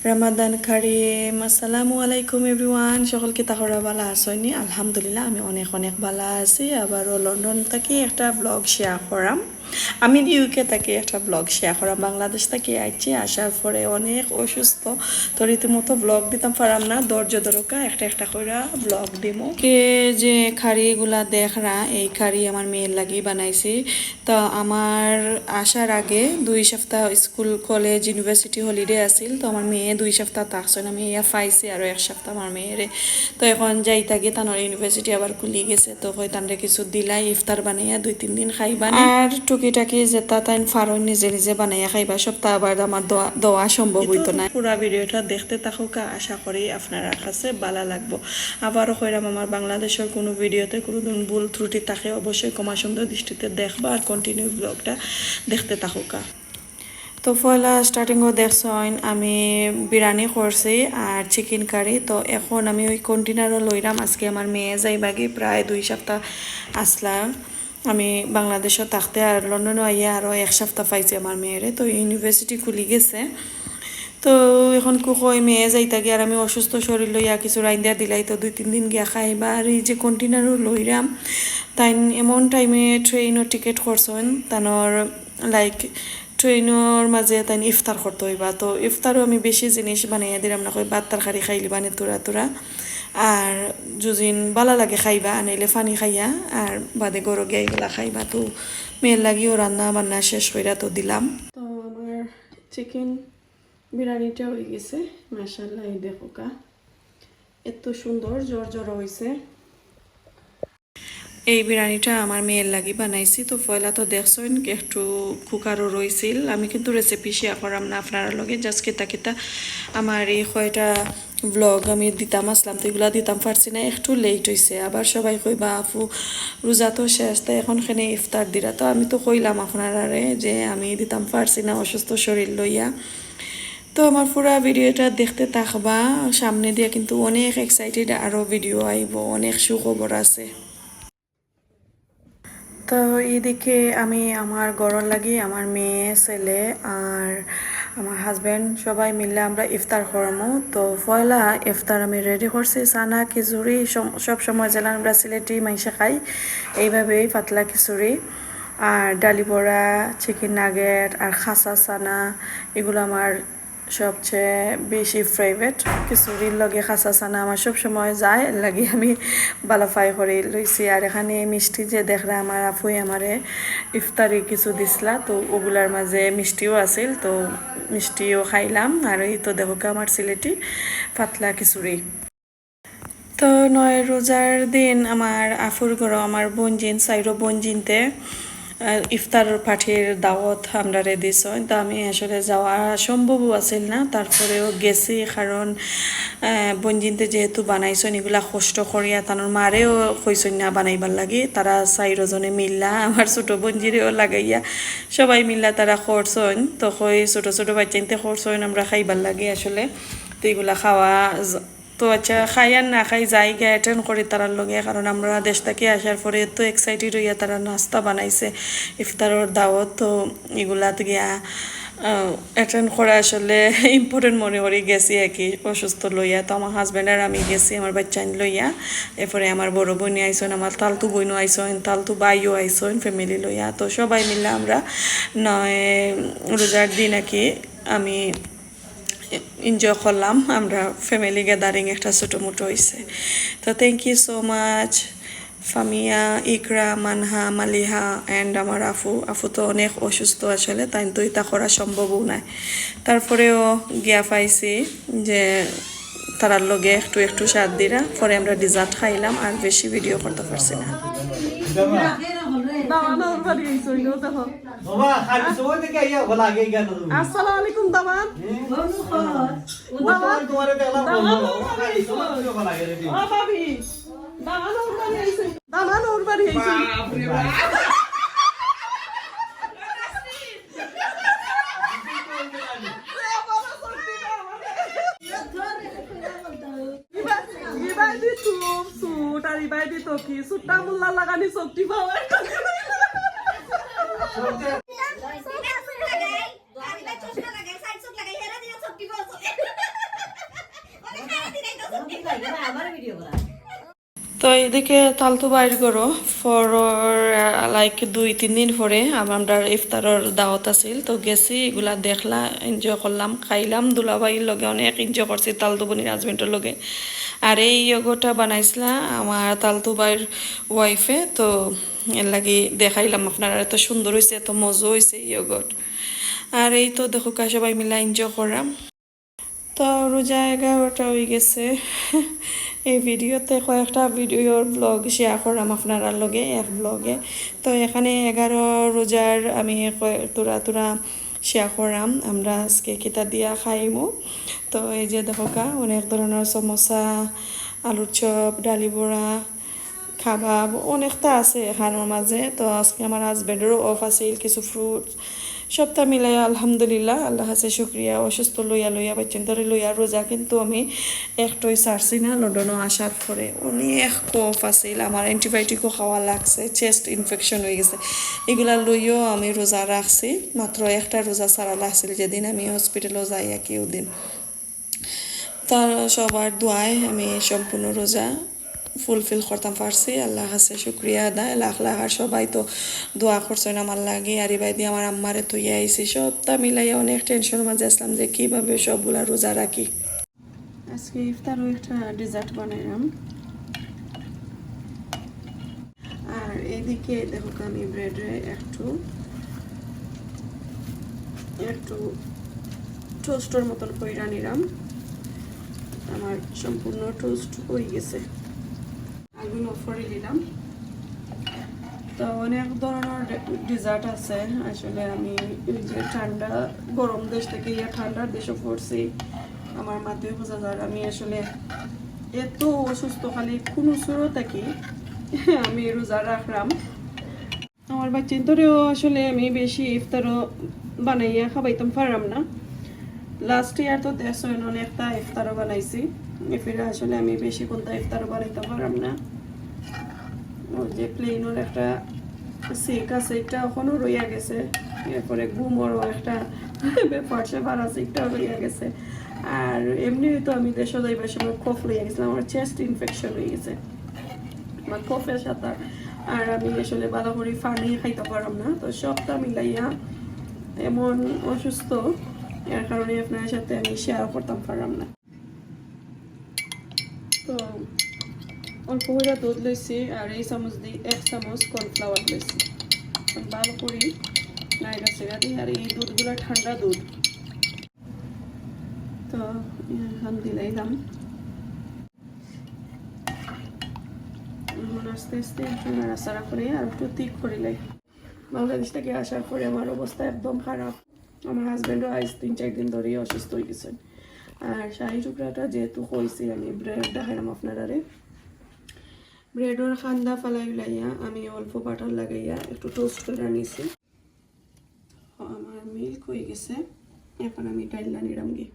Ramadan Kareem, আসসালামু আলাইকুম everyone, সকলকে তাহরা ভালো আছেন? আলহামদুলিল্লাহ আমি অনেক অনেক ভালো আছি। আবারও লন্ডন থেকে একটা ব্লগ শেয়ার করাম। আমি ইউকে থেকে একটা ব্লগ শেয়ার করাম। বাংলাদেশ থেকে আইছি, আসার পরে অনেক অসুস্থ, তো রীতিমতো ব্লগ দিতাম পারাম না, ধৈর্য ধরকা একটা একটা করে ব্লগ দিমু। কে যে খাড়িগুলা দেখরা, এই খাড়ি আমার মেয়ের লাগি বানাইছি। তো আমার আসার আগে 2 সপ্তাহ স্কুল কলেজ ইউনিভার্সিটি হলিডে আছিল, তো আমার মেয়ে 2 সপ্তাহ থাকছেন, আমি ইয়া পাইছি আরও 1 সপ্তাহ আমার মেয়েরে। তো এখন যাইতা গিয়ে তানোর ইউনিভার্সিটি আবার খুলি গেছে, তো হয় তানরে কিছু দিলাই ইফতার বানাইয়া 2-3 দিন খাইবা। আর টুকিটাকি যেটা তাই ফারন নিজে নিজে বানাইয়া খাইবা, সপ্তাহ আবার আমার দেওয়া সম্ভব হইতো না। পুরা ভিডিওটা দেখতে থাকুকা, আশা করি আপনারা কাছে ভালো লাগবো। আবারও কইরাম, আমার বাংলাদেশের কোনো ভিডিওতে কোনোদিন ভুল ত্রুটি থাকে অবশ্যই ক্ষমা সুন্দর দৃষ্টিতে দেখবা আর কন্টিনিউ ব্লগটা দেখতে থাকুকা। তো পয়লা স্টার্টিংও দেখছেন আমি বিরিয়ানি করছি আর চিকেন কারি। তো এখন আমি ওই কন্টেনারও লইলাম, আজকে আমার মেয়ে যাইবাগে প্রায় 2 সপ্তাহ আসলাম। আমি বাংলাদেশও থাকতে আর লন্ডনও আইয়া আরও 1 সপ্তাহ পাইছি আমার মেয়েরে, তো ইউনিভার্সিটি খুলি গেছে। তো এখন কই মেয়ে যাইতা গিয়ে আর আমি অসুস্থ শরীর লইয়া কিছু রাইন্দা দিলাই, তো 2-3 দিন গিয়া খাইবা। আর এই যে কন্টেনারও লইরাম, তাই এমন টাইমে ট্রেনও টিকিট করছেন তানোর লাইক ট্রেনের মাঝে তাই ইফতার করতে হইবা। তো ইফতারও আমি বেশি জিনিস বানাইয়া দিলাম না, কই ভাত তরকারি খাইলি বানে তোরা তোরা, আর যুজিন ভালো লাগে খাইবা, আনাইলে ফানি খাইয়া আর বাদে গরু গিয়া এগুলা খাইবা। তো মেয়ের লাগিও রান্না বান্না শেষ কইরা তো দিলাম। তো আমার চিকেন বিরিয়ানিটা হয়ে গেছে, মাশাআল্লাহ। এই দেখো কা এত সুন্দর জর্জর হয়েছে। এই বিরিয়ানিটা আমার মেয়ের লাগি বানাইছি। তো পয়লা তো দেখছেন একটু কুকারও রয়েছিল, আমি কিন্তু রেসিপি শেয়ার করাম না আপনারা লগে, জাস্ট কেতা কেতা আমার এই কয়টা ব্লগ আমি দিতাম আসলাম, তো এগুলা দিতাম পারছি না, একটু লেট হয়েছে। আবার সবাই কইবা আপু রোজা তো শেষ, তো এখন খানে ইফতার দিরা। তো আমি তো কইলাম আপনারা যে আমি দিতাম পারছি না অসুস্থ শরীর লইয়া। তো আমার পুরা ভিডিওটা দেখতে থাকবা, সামনে দিয়ে কিন্তু অনেক এক্সাইটেড, আরও ভিডিও আইব, অনেক সুখবর আছে। তো এদিকে আমি আমার গরম লাগি, আমার মেয়ে ছেলে আর আমার হাজব্যান্ড সবাই মিলে আমরা ইফতার করবো। তো পয়লা ইফতার আমি রেডি করছি, সানা খিচুড়ি। সব সময় জেলা আমরা সিলেটি মাইসে খাই এইভাবেই, পাতলা খিচুড়ি আর ডালি বড়া, চিকেন নাগেট আর খাসা সানা, এগুলো আমার সবচেয়ে বেশি ফেভারিট। খিচুড়ির লগে খাসা সানা আমার সব সময় যায়, লাগে আমি ভালো ফ্রাই করে লইছি। আর এখানে মিষ্টি যে দেখরা আমার আপুই আমারে ইফতারি কিছু দিছিলা, তো ওগুলার মাঝে মিষ্টিও আছিল, তো মিষ্টিও খাইলাম। আর এই তো দেখো আমার সিলেটি পাতলা খিচুড়ি। তো 9 রোজার দিন আমার আফুর ঘর আমার বোনজিন সাইরো বোনজিনতে ইফতার পার্টির দাওয়াত আমরা দিছ। তো আমি আসলে যাওয়া সম্ভবও আছিল না, তারপরেও গেছি, কারণ বঞ্জিনতে যেহেতু বানাইছেন এগুলা কষ্ট করিয়া তানোর মারেও কইসন না বানাইবার লাগে, তারা 4জনে মিল্লা আমার ছোটো বঞ্জিরেও লাগাইয়া সবাই মিল্লা তারা করছেন। তো কই ছোটো ছোটো বাচ্চাইতে করছেন আমরা খাইবার লাগে আসলে। তো এগুলা খাওয়া তো আচ্ছা খাই আর না খাই যাই গিয়ে অ্যাটেন্ড করি তারার লগে, কারণ আমরা দেশ থেকে আসার পরে এত এক্সাইটেড হইয়া তারা নাস্তা বানাইছে ইফতারের দাওয়াত, তো এগুলাত গিয়া অ্যাটেন্ড করা আসলে ইম্পর্টেন্ট মনে করি গেছি আর কি, অসুস্থ লইয়া। তো আমার হাজব্যান্ড আর আমি গেছি আমার বাচ্চা লইয়া, এরপরে আমার বড় বোনই আইসন, আমার তালতু বোনও আইসন, তালতু বাইও আইসন ফ্যামিলি লইয়া। তো সবাই মিলে আমরা 9 রোজার দিন আর কি আমি এনজয় করলাম, আমরা ফ্যামিলি গ্যাদারিং একটা ছোটো মোটো হয়েছে। তো thank you so much Famiya, Iqra, Manha, Maliha and আমার আফু তো অনেক অসুস্থ আসলে, তাই তো এটা করা সম্ভবও নাই। তারপরেও গিয়া পাইছি যে তারার লগে একটু একটু স্বাদ দিরা, পরে আমরা ডিজার্ট খাইলাম, আর বেশি ভিডিও করতে পারছি না। আসসালামু আলাইকুম দামান। দামান ওর বাড়ি সুট আর ইবাই দি তো কি সুটটা মুল্লা লাগানি সবটি পাওয়ার তো এদিকে তালতু বাইর করো ফর লাইক 2-3 দিন পরে আমরা ইফতারের দাওয়াত আছিল তো গেছি এগুলা দেখলা এনজয় করলাম খাইলাম দুলাভাইয়ের লগে অনেক এনজয় করছি তালতু বোনের হাজবেন্ডের লগে আর এই ইয়োগটা বানাইছিলা আমার তালতু বাইর ওয়াইফে তো এর লাগি দেখাইলাম আপনারা এত সুন্দর হয়েছে এত মজা হয়েছে ইয়োগট আর এই তো দেখো সবাই মিলা এনজয় করলাম তো রোজা 11টা হয়ে গেছে এই ভিডিওতে কয়েকটা ভিডিওর ব্লগ শেয়ার করলাম আপনার লগে এক ব্লগে তো এখানে 11 রোজার আমি তোরা শেয়ার করলাম আমরা আজকে কিতা দিয়া খাইমু তো এই যে দেখো অনেক ধরনের সমোসা আলুর চপ ডালি বড়া কাবাব অনেকটা আছে এখানের মাঝে তো আজকে আমার হাজবেন্ডেরও অফ আছে কিছু ফ্রুট সবটা মিলাই আলহামদুলিল্লাহ আল্লাহ কাছে শুক্রিয়া অসুস্থ লইয়া বাচ্চান ধরে লইয়া রোজা কিন্তু আমি একটাই ছাড়ছি না লন্ডনও আসার পরে অনেক কফ আছিল আমার অ্যান্টিবায়োটিকও খাওয়া লাগছে চেস্ট ইনফেকশন হয়ে গেছে এগুলা লইও আমি রোজা রাখছি মাত্র একটা রোজা ছাড়া লাগছিল যেদিন আমি হসপিটালও যাই কেউ দিন তার সবার দোয়ায় আমি সম্পূর্ণ রোজা ফুলফিল করতাম পারছি আল্লাহ কাছে শুক্রিয়া আদায় লাখ লাখ আর সবাই তো দোয়া করছেন আমার লাগে আর এবার দিয়ে আমার আম্মারে তো আইসি সবটা মিলাইয়া অনেক টেনশনের মাঝে আসলাম যে কীভাবে সবগুলা রোজা রাখি আজকে ইফতারও একটা ডেজার্ট বানাইলাম আর এদিকে দেখো আমি ব্রেডে একটু টোস্টের মতন কইরা নিলাম আমার সম্পূর্ণ টোস্ট হয়ে গেছে আগুন অফ করে দিলাম তো অনেক ধরনের ডেজার্ট আছে আসলে আমি যে ঠান্ডা গরম দেশ থেকে ঠান্ডার দেশে পড়ছি আমার মাথায় বোঝা যায় আমি আসলে এত অসুস্থ খালি কোনো সুরো থাকি আমি রোজা রাখলাম আমার বাচ্চাদেরও আসলে আমি বেশি ইফতারও বানাইয়া খাবাইতাম পারলাম না লাস্ট ইয়ার তো দেশ অনেকটা ইফতারও বানাইছি এফিরে আসলে আমি বেশি কোনটা ইফতারও বানাইতে পারলাম না ওই যে প্লেনের একটা সেক আছে একটা এখনও রইয়া গেছে এরপরে ঘুমোরও একটা ব্যাপার সেবার আছে একটাও রইয়া গেছে আর এমনি তো আমি দেশে যাইবার সময় কফ লইয়া গেছিলাম আমার চেস্ট ইনফেকশন হয়ে গেছে আমার কফের সাথে আর আমি আসলে ভালো করে পানি খাইতে পারলাম না তো সবটা মিলাইয়া এমন অসুস্থ এর কারণে আপনার সাথে আমি শেয়ার করতাম পারলাম না তো অল্প করে দুধ লইছি আর এই চামচ দিয়ে 1 চামচ কর্নফ্লাওয়ার লইছি ভালো করি নাইরা সেরা দিই আর এই দুধগুলো ঠান্ডা দুধ তো এখন দিলাইলাম এখন আস্তে আস্তে নাড়াচাড়া করে আর একটু ঠিক করিলাই বাংলাদেশ থেকে আসার পরে আমার অবস্থা একদম খারাপ আমার হাজব্যান্ডও আজ 3-4 দিন ধরেই অসুস্থ হয়ে গেছেন আর শাহি টুকরাটা যেহেতু হয়েছি আমি ব্রেড দেখাইলাম আপনারা ব্রেডের খান্দা ফালাই লাইয়া আমি অল্প বাটার লাগাইয়া একটু টোস্ট করে নিয়েছি আমার মিল্ক হয়ে গেছে এখন আমি ডাইলা নিলাম গিয়ে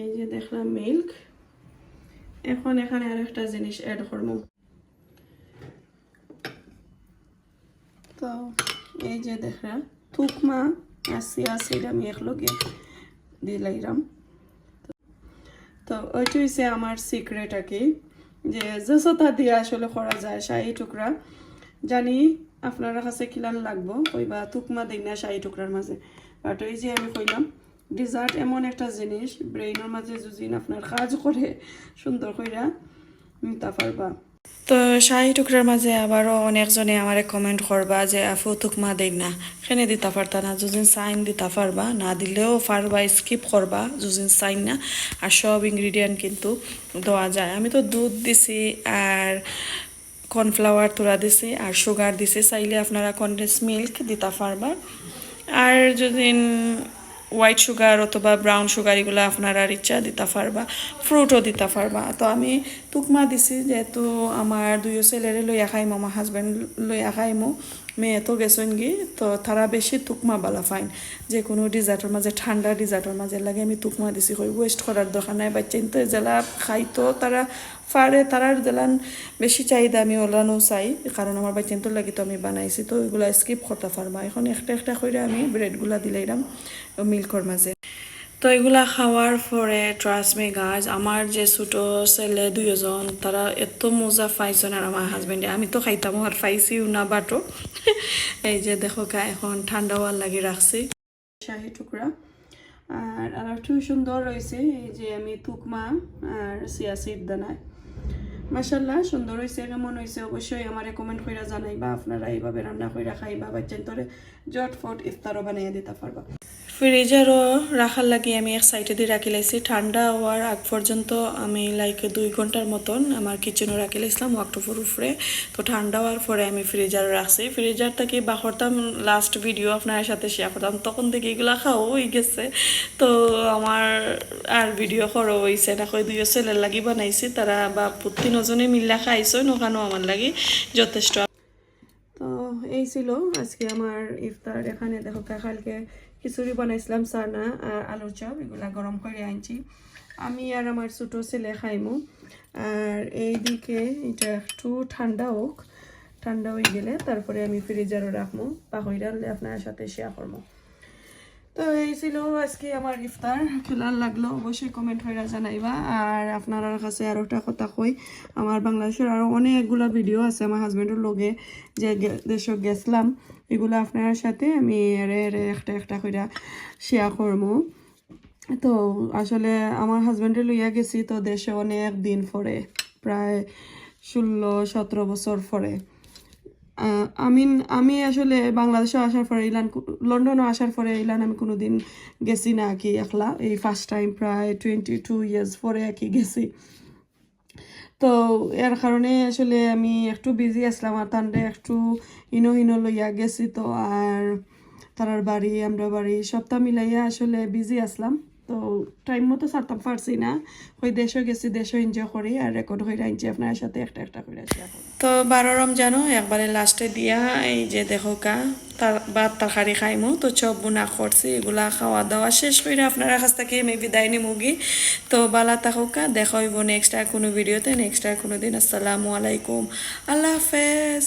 এই যে দেখলাম মিল্ক এখন এখানে আরেকটা জিনিস অ্যাড করব তো এই যে দেখরা থুকমা আসিড আমি একলগে দিলাইলাম তো ওইটা হচ্ছে আমার সিক্রেট আর কি যে যেসটা দিয়ে আসলে করা যায় শাহি টুকরা জানি আপনারা কাছে কিলান লাগবো ওইবা থুকমা দিই না শাহি টুকরার মাঝে বাট ওই যে আমি কইলাম ডেজার্ট এমন একটা জিনিস ব্রেইনের মাঝে যদি আপনার কাজ করে সুন্দর কইরা নিতে পারবা তো শাহি টুকরার মাঝে আবারও অনেকজনে আমার কমেন্ট করবা যে আফু থুকমা দেই না কেনে দিতে পারতা না যদিন সাইন দিতে পারবা না দিলেও পারবা স্কিপ করবা যদিন সাইন না আর সব ইনগ্রিডিয়েন্ট কিন্তু দেওয়া যায় আমি তো দুধ দিছি আর কর্নফ্লাওয়ার তোরা দিছি আর সুগার দিছি চাইলে আপনারা কনডেন্স মিল্ক দিতে পারবা আর যদি হোয়াইট সুগার অথবা ব্রাউন সুগার এগুলো আপনারা ইচ্ছা দিতে পারবা ফ্রুটও দিতে পারবা তো আমি তুকমা দিছি যেহেতু আমার দুইও ছেলেরে লইয়া খাইমো আমার হাজব্যান্ড লইয়া খাইমো মেয়ে তো গেছেন গি তো তারা বেশি তুকমা বালা ফাইন যে কোনো ডিজার্টের মাঝে ঠান্ডা ডিজার্টের মাঝে লাগে আমি তুকমা দিছি কই ওয়েস্ট করার দরকার নাই বাচ্চা তো জেলা খাইতো তারা ফারে তারার জেলান বেশি চাহিদা আমি ওলানো চাই কারণ আমার বাচ্চা তো লাগি তো আমি বানাইছি তো ওইগুলা স্কিপ করতে পারবা এখন একটা একটা করে আমি ব্রেডগুলা দিলাম মিল্কর মাঝে তো এগুলা খাওয়ার পরে ট্রাস্ট মি গাছ আমার যে ছোটো ছেলে দুইজন তারা এত মজা পাইছেন আর আমার হাজবেন্ডে আমি তো খাইতাম আর পাইছিও না বাটো এই যে দেখো গা এখন ঠান্ডা হওয়ার লাগে রাখছি শাহি টুকরা আর একটু সুন্দর রয়েছে এই যে আমি তুকমা আর সিয়া সিড দানায় মাশাল্লাহ সুন্দর হয়েছে কেমন হয়েছে অবশ্যই আমার কমেন্ট করে জানাইবা আপনারা এইভাবে রান্না করে খাইবা বাচ্চান তোরে জটফট ইফতারও বানিয়ে দিতে পারবা ফ্রিজারও রাখার লাগে আমি এক সাইডে দিয়ে রাখি লাইছি ঠান্ডা হওয়ার আগ পর্যন্ত আমি লাইক 2 ঘন্টার মতন আমার কিচেনও রাখি লাইছিলাম অক্টোবর উপরে তো ঠান্ডা হওয়ার পরে আমি ফ্রিজার রাখছি ফ্রিজার থেকে বাহরতাম লাস্ট ভিডিও আপনার সাথে শেয়ার করতাম তখন থেকে এগুলা খাওয়া হয়ে গেছে তো আমার আর ভিডিও করো হয়েছে না কই 2 ছেলের লাগি বানাইছি তারা বা 3 জনে মিল্লা খাইছো ওখানেও আমার লাগি যথেষ্ট তো এই ছিল আজকে আমার ইফতার এখানে দেখো কালকে খিচুড়ি বানাইছিলাম সানা আর আলুর চপ এগুলা গরম করে আনছি আমি আর আমার ছোটো ছেলে খাইমু আর এইদিকে এটা একটু ঠান্ডা হোক ঠান্ডা হয়ে গেলে তারপরে আমি ফ্রিজারও রাখবো পাখইরা আপনার সাথে শেয়ার করবো তো এই ছিল আজকে আমার ইফতার খেলার লাগলো অবশ্যই কমেন্ট হয়ে জানাইবা আর আপনার কাছে আরও একটা কথা কই আমার বাংলাদেশের আরও অনেকগুলো ভিডিও আছে আমার হাজব্যান্ডের লগে যে দেশে গেছিলাম এগুলো আপনার সাথে আমি একটা একটা করে শেয়ার করবো তো আসলে আমার হাজব্যান্ডে লইয়া গেছি তো দেশে অনেক দিন পরে প্রায় 16-17 বছর পরে আমি আসলে বাংলাদেশে আসার পরে ইলান লন্ডনে আসার পরে ইলান আমি কোনোদিন গেছি না কি একলা এই ফার্স্ট টাইম প্রায় 22 ইয়ার্স পরে আর কি গেছি তো এর কারণে আসলে আমি একটু বিজি আসলাম আর তান্ডে একটু হিনো লইয়া গেছি তো আর তারার বাড়ি আমরা বাড়ি সপ্তাহ মিলাইয়া আসলে বিজি আসলাম তো টাইম মতো ছাড়তাম পারছি না ওই দেশও গেছি দেশও এনজয় করি আর রেকর্ড হয়ে আনছি আপনার সাথে একটা একটা করে শেয়ার করি তো 12 রমজানও একবারে লাস্টে দিয়া এই যে দেখো কা ভাত তরকারি খাইমু তো চপ বুনা করছি এগুলা খাওয়া দাওয়া শেষ করে আপনারা কাছ থেকে আমি বিদায় নিমুগি তো বালা থাকুকা দেখা হইব নেক্সট আর কোনো ভিডিওতে নেক্সট আর কোনো দিন আসসালামু আলাইকুম আল্লাহ হাফেজ